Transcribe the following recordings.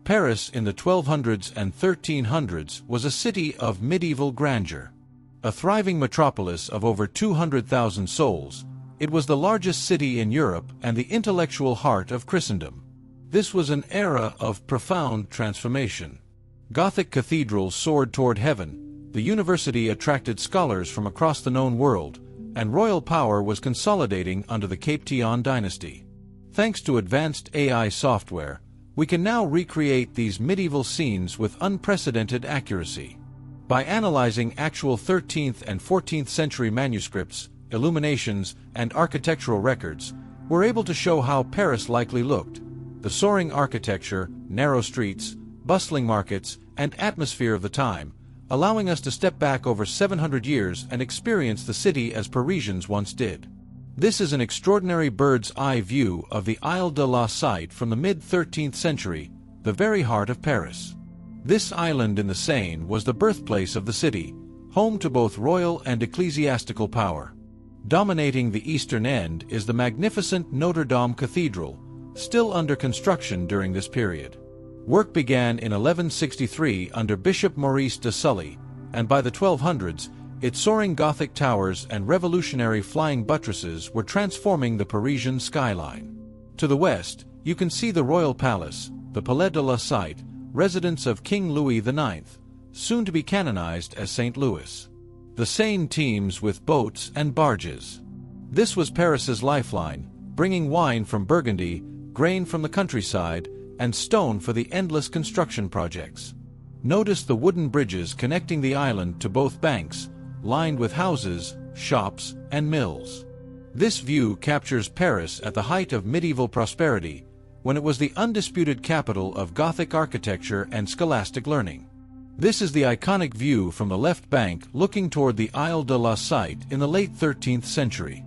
Paris in the 1200s and 1300s was a city of medieval grandeur. A thriving metropolis of over 200,000 souls, it was the largest city in Europe and the intellectual heart of Christendom. This was an era of profound transformation. Gothic cathedrals soared toward heaven, the university attracted scholars from across the known world, and royal power was consolidating under the Capetian dynasty. Thanks to advanced AI software, we can now recreate these medieval scenes with unprecedented accuracy. By analyzing actual 13th and 14th century manuscripts, illuminations, and architectural records, we're able to show how Paris likely looked. The soaring architecture, narrow streets, bustling markets, and atmosphere of the time, allowing us to step back over 700 years and experience the city as Parisians once did. This is an extraordinary bird's-eye view of the Isle de la Cité from the mid-13th century, the very heart of Paris. This island in the Seine was the birthplace of the city, home to both royal and ecclesiastical power. Dominating the eastern end is the magnificent Notre-Dame Cathedral, still under construction during this period. Work began in 1163 under Bishop Maurice de Sully, and by the 1200s, its soaring Gothic towers and revolutionary flying buttresses were transforming the Parisian skyline. To the west, you can see the royal palace, the Palais de la Cité, residence of King Louis IX, soon to be canonized as St. Louis. The Seine teems with boats and barges. This was Paris's lifeline, bringing wine from Burgundy, grain from the countryside, and stone for the endless construction projects. Notice the wooden bridges connecting the island to both banks, lined with houses, shops, and mills. This view captures Paris at the height of medieval prosperity, when it was the undisputed capital of Gothic architecture and scholastic learning. This is the iconic view from the left bank looking toward the Isle de la Cité in the late 13th century.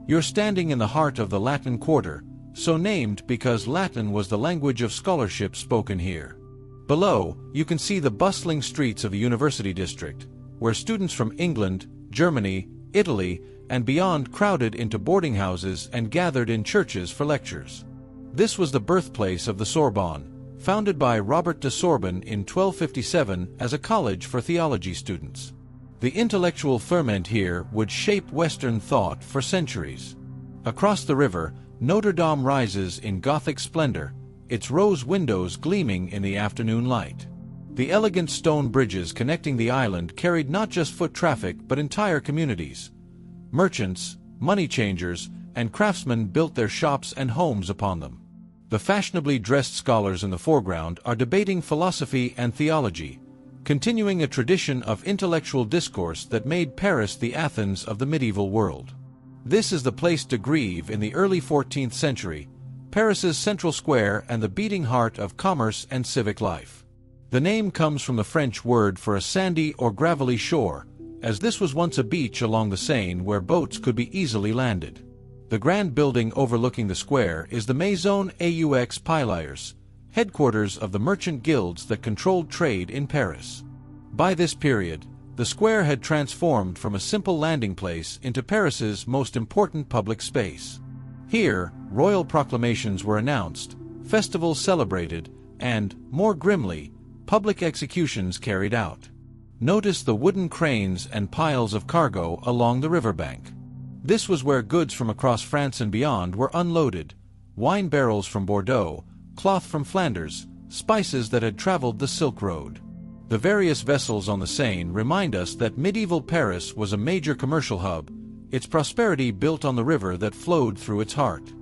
You're standing in the heart of the Latin Quarter, so named because Latin was the language of scholarship spoken here. Below, you can see the bustling streets of the university district, where students from England, Germany, Italy, and beyond crowded into boarding houses and gathered in churches for lectures. This was the birthplace of the Sorbonne, founded by Robert de Sorbonne in 1257 as a college for theology students. The intellectual ferment here would shape Western thought for centuries. Across the river, Notre-Dame rises in Gothic splendor, its rose windows gleaming in the afternoon light. The elegant stone bridges connecting the island carried not just foot traffic but entire communities. Merchants, money changers, and craftsmen built their shops and homes upon them. The fashionably dressed scholars in the foreground are debating philosophy and theology, continuing a tradition of intellectual discourse that made Paris the Athens of the medieval world. This is the place to grieve in the early 14th century, Paris's central square and the beating heart of commerce and civic life. The name comes from the French word for a sandy or gravelly shore, as this was once a beach along the Seine where boats could be easily landed. The grand building overlooking the square is the Maison aux Piliers, headquarters of the merchant guilds that controlled trade in Paris. By this period, the square had transformed from a simple landing place into Paris's most important public space. Here, royal proclamations were announced, festivals celebrated, and, more grimly, public executions carried out. Notice the wooden cranes and piles of cargo along the riverbank. This was where goods from across France and beyond were unloaded: wine barrels from Bordeaux, cloth from Flanders, spices that had traveled the Silk Road. The various vessels on the Seine remind us that medieval Paris was a major commercial hub, its prosperity built on the river that flowed through its heart.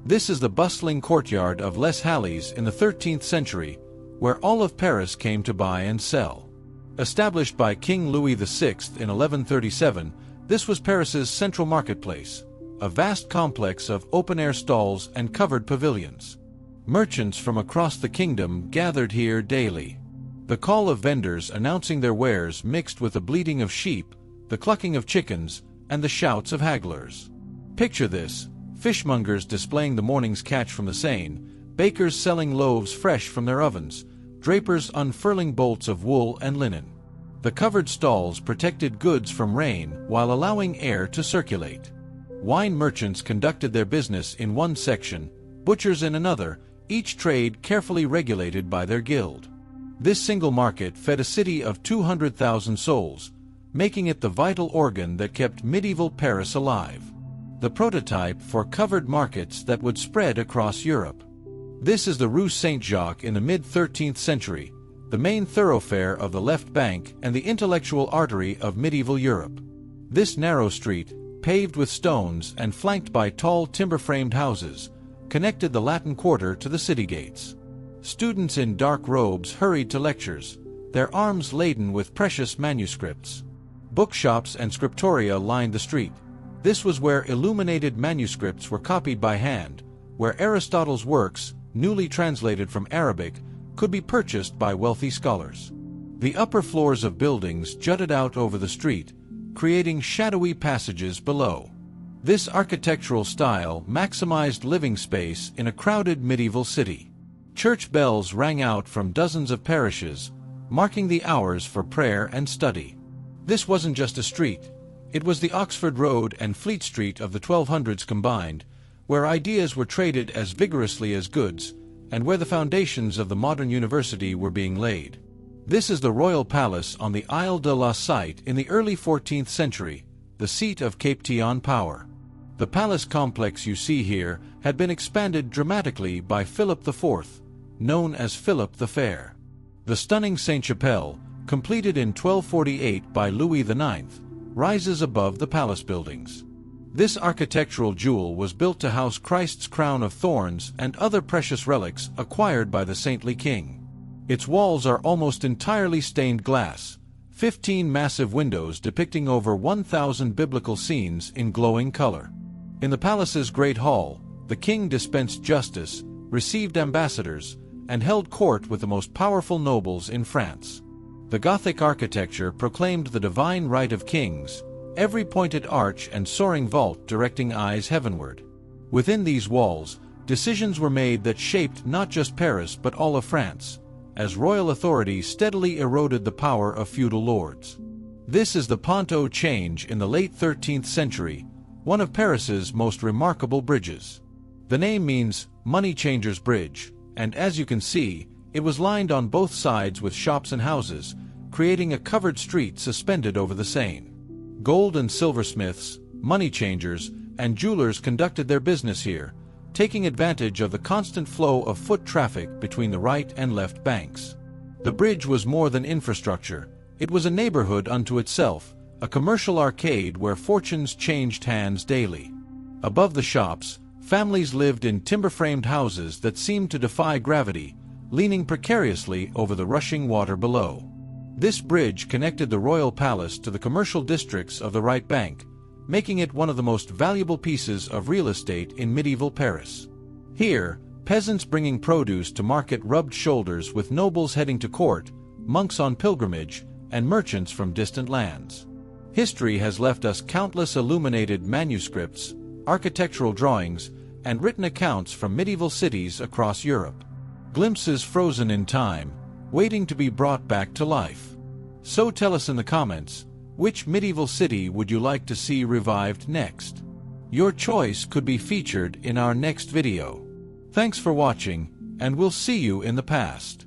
This is the bustling courtyard of Les Halles in the 13th century, where all of Paris came to buy and sell. Established by King Louis VI in 1137, this was Paris's central marketplace, a vast complex of open-air stalls and covered pavilions. Merchants from across the kingdom gathered here daily. The call of vendors announcing their wares mixed with the bleating of sheep, the clucking of chickens, and the shouts of hagglers. Picture this: fishmongers displaying the morning's catch from the Seine, bakers selling loaves fresh from their ovens, drapers unfurling bolts of wool and linen. The covered stalls protected goods from rain while allowing air to circulate. Wine merchants conducted their business in one section, butchers in another, each trade carefully regulated by their guild. This single market fed a city of 200,000 souls, making it the vital organ that kept medieval Paris alive. The prototype for covered markets that would spread across Europe. This is the Rue Saint-Jacques in the mid-13th century, the main thoroughfare of the left bank and the intellectual artery of medieval Europe. This narrow street, paved with stones and flanked by tall timber-framed houses, connected the Latin Quarter to the city gates. Students in dark robes hurried to lectures, their arms laden with precious manuscripts. Bookshops and scriptoria lined the street. This was where illuminated manuscripts were copied by hand, where Aristotle's works, newly translated from Arabic, could be purchased by wealthy scholars. The upper floors of buildings jutted out over the street, creating shadowy passages below. This architectural style maximized living space in a crowded medieval city. Church bells rang out from dozens of parishes, marking the hours for prayer and study. This wasn't just a street. It was the Oxford Road and Fleet Street of the 1200s combined, where ideas were traded as vigorously as goods, and where the foundations of the modern university were being laid. This is the Royal Palace on the Isle de la Cité in the early 14th century, the seat of Capetian power. The palace complex you see here had been expanded dramatically by Philip IV, known as Philip the Fair. The stunning Sainte-Chapelle, completed in 1248 by Louis IX, rises above the palace buildings. This architectural jewel was built to house Christ's crown of thorns and other precious relics acquired by the saintly king. Its walls are almost entirely stained glass, 15 massive windows depicting over 1,000 biblical scenes in glowing color. In the palace's great hall, the king dispensed justice, received ambassadors, and held court with the most powerful nobles in France. The Gothic architecture proclaimed the divine right of kings, every pointed arch and soaring vault directing eyes heavenward. Within these walls, decisions were made that shaped not just Paris but all of France, as royal authority steadily eroded the power of feudal lords. This is the Pont au Change in the late 13th century, one of Paris's most remarkable bridges. The name means money changer's bridge, and as you can see, it was lined on both sides with shops and houses, creating a covered street suspended over the Seine. Gold and silversmiths, money changers, and jewelers conducted their business here, taking advantage of the constant flow of foot traffic between the right and left banks. The bridge was more than infrastructure. It was a neighborhood unto itself, a commercial arcade where fortunes changed hands daily. Above the shops, families lived in timber-framed houses that seemed to defy gravity, leaning precariously over the rushing water below. This bridge connected the royal palace to the commercial districts of the right bank, making it one of the most valuable pieces of real estate in medieval Paris. Here, peasants bringing produce to market rubbed shoulders with nobles heading to court, monks on pilgrimage, and merchants from distant lands. History has left us countless illuminated manuscripts, architectural drawings, and written accounts from medieval cities across Europe. Glimpses frozen in time, waiting to be brought back to life. So tell us in the comments, which medieval city would you like to see revived next? Your choice could be featured in our next video. Thanks for watching, and we'll see you in the past.